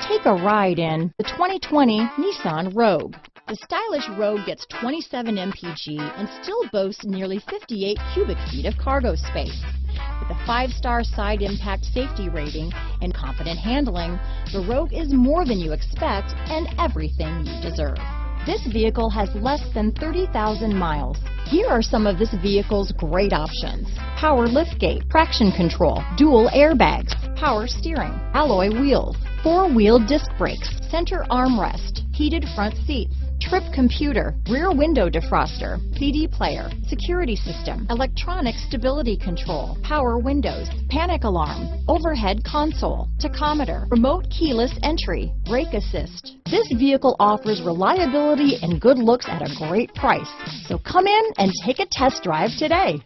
Take a ride in the 2020 Nissan Rogue. The stylish Rogue gets 27 mpg and still boasts nearly 58 cubic feet of cargo space. With a 5-star side impact safety rating and confident handling, the Rogue is more than you expect and everything you deserve. This vehicle has less than 30,000 miles. Here are some of this vehicle's great options: power liftgate, traction control, dual airbags, power steering, alloy wheels, 4-wheel disc brakes, center armrest, heated front seats, trip computer, rear window defroster, CD player, security system, electronic stability control, power windows, panic alarm, overhead console, tachometer, remote keyless entry, brake assist. This vehicle offers reliability and good looks at a great price. So come in and take a test drive today.